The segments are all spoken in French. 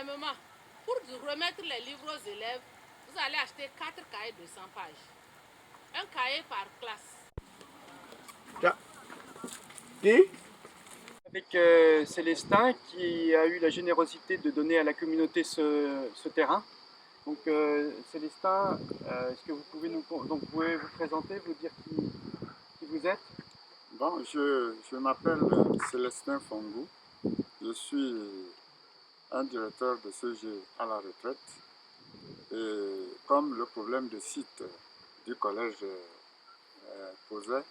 Premièrement, pour remettre les livres aux élèves, vous allez acheter 4 cahiers de 100 pages. Un cahier par classe. Qui? Avec Célestin qui a eu la générosité de donner à la communauté ce terrain. Donc Célestin, est-ce que vous pouvez vous présenter, vous dire qui vous êtes? Bon, je m'appelle Célestin Fongou. Je suis un directeur de CG à la retraite. Et comme le problème de site du collège posait,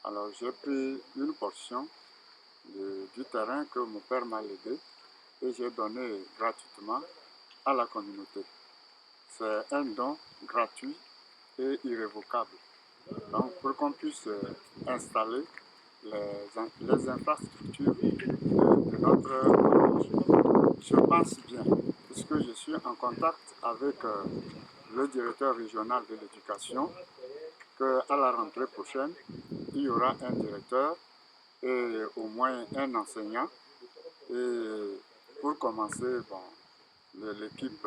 alors j'ai pris une portion du terrain que mon père m'a légué et j'ai donné gratuitement à la communauté. C'est un don gratuit et irrévocable. Donc pour qu'on puisse installer les infrastructures de notre collège. Je pense bien, puisque je suis en contact avec le directeur régional de l'éducation, qu'à la rentrée prochaine, il y aura un directeur et au moins un enseignant. Et pour commencer, bon, l'équipe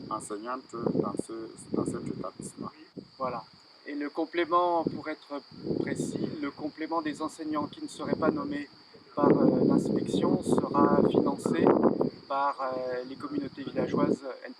enseignante dans cet établissement. Voilà. Et le complément, pour être précis, le complément des enseignants qui ne seraient pas nommés par l'inspection sera financé par les communautés villageoises elles-mêmes.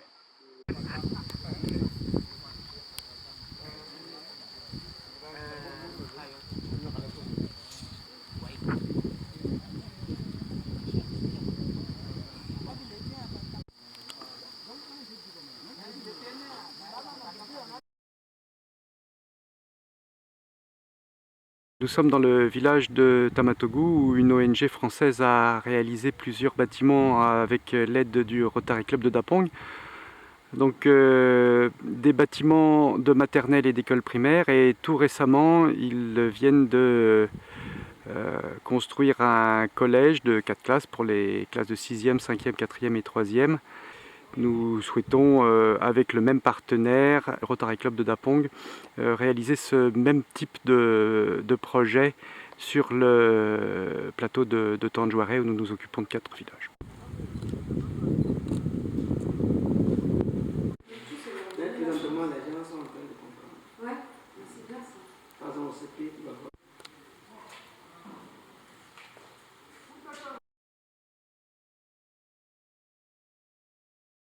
Nous sommes dans le village de Tamatougou où une ONG française a réalisé plusieurs bâtiments avec l'aide du Rotary Club de Dapong. Donc des bâtiments de maternelle et d'école primaire, et tout récemment ils viennent de construire un collège de 4 classes pour les classes de 6e, 5e, 4e et 3e. Nous souhaitons, avec le même partenaire, Rotary Club de Dapong, réaliser ce même type de projet sur le plateau de Tandjouaré où nous nous occupons de 4 villages. Présentement, les gens sont en train de comprendre. Ouais, c'est bien ça. Par exemple, ce qui va voir.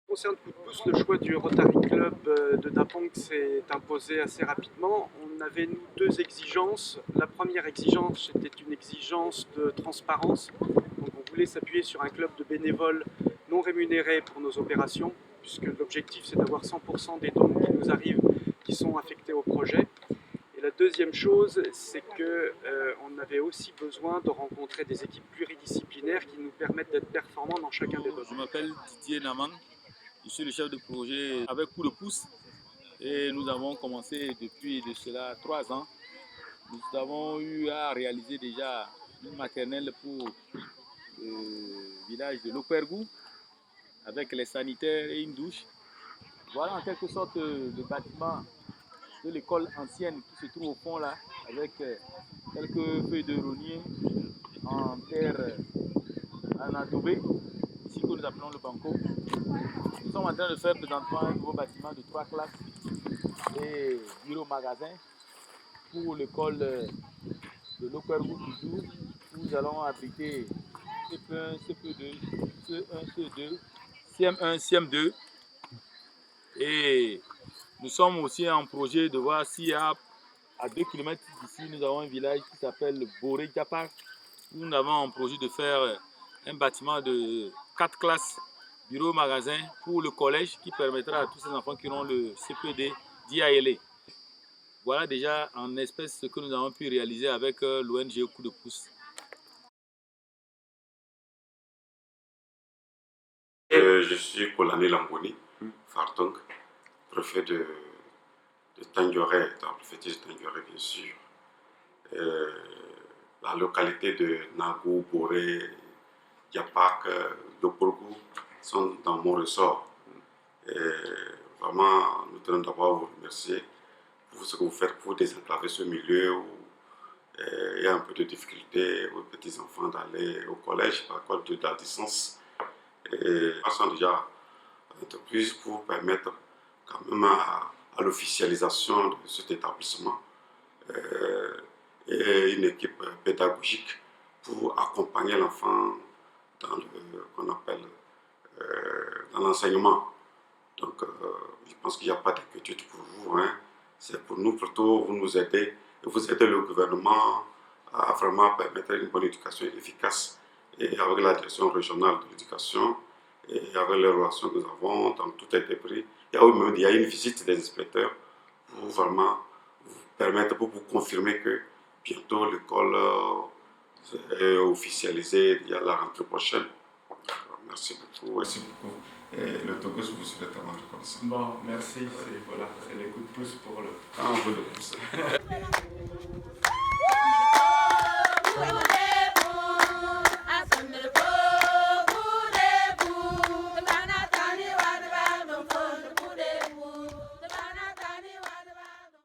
Concernant Coup de pouce, le choix du Rotary Club de Dapong s'est imposé assez rapidement. On avait, nous, 2 exigences. La première exigence, c'était une exigence de transparence. Donc on voulait s'appuyer sur un club de bénévoles non rémunérés pour nos opérations, puisque l'objectif c'est d'avoir 100% des dons qui nous arrivent qui sont affectés au projet. Et la deuxième chose, c'est qu'on avait aussi besoin de rencontrer des équipes pluridisciplinaires qui nous permettent d'être performants dans chacun des domaines. Je m'appelle Didier Naman. Je suis le chef de projet avec Coup de pouce et nous avons commencé depuis de cela 3 ans. Nous avons eu à réaliser déjà une maternelle pour le village de Lopergou avec les sanitaires et une douche. Voilà en quelque sorte le bâtiment de l'école ancienne qui se trouve au fond là avec quelques feuilles de rognier en terre en adobé, ici que nous appelons le banco. Nous sommes en train de faire présentement un nouveau bâtiment de 3 classes et bureau-magasin pour l'école de Lopergou toujours, où nous allons abriter CP1, CP2, CE1, CE2, CM1, CM2. Et nous sommes aussi en projet de voir s'il y a à 2 km d'ici, nous avons un village qui s'appelle Boré-Diapar, où nous avons un projet de faire un bâtiment de 4 classes bureau-magasin pour le collège qui permettra à tous ces enfants qui auront le CPD d'y aller. Voilà déjà en espèces ce que nous avons pu réaliser avec l'ONG Coup de pouce. Je suis Kolani Lamboni, Fartong, préfet de Tandjouaré, dans la préfecture de Tandjouaré bien sûr. La localité de Nagou, Boré, Diapak, Doporgou sont dans mon ressort. Et vraiment, nous tenons d'abord vous remercier pour ce que vous faites pour désenclaver ce milieu où il y a un peu de difficulté aux petits-enfants d'aller au collège à cause de la distance. Et passons déjà à l'entreprise pour permettre quand même à l'officialisation de cet établissement et une équipe pédagogique pour accompagner l'enfant dans qu'on appelle dans l'enseignement. Donc, je pense qu'il n'y a pas d'inquiétude pour vous. Hein. C'est pour nous plutôt, vous nous aidez et vous aidez le gouvernement à vraiment permettre une bonne éducation efficace et avec la direction régionale de l'éducation et avec les relations que nous avons, donc tout a été pris. Il y a une visite des inspecteurs pour vraiment vous permettre, pour vous confirmer que bientôt l'école est officialisée il y a la rentrée prochaine. Merci beaucoup. Merci beaucoup. Et le Togo, je vous souhaite vraiment reconnaissant. Bon, merci. Voilà, c'est les coups de pouce pour le. Un peu de pouce.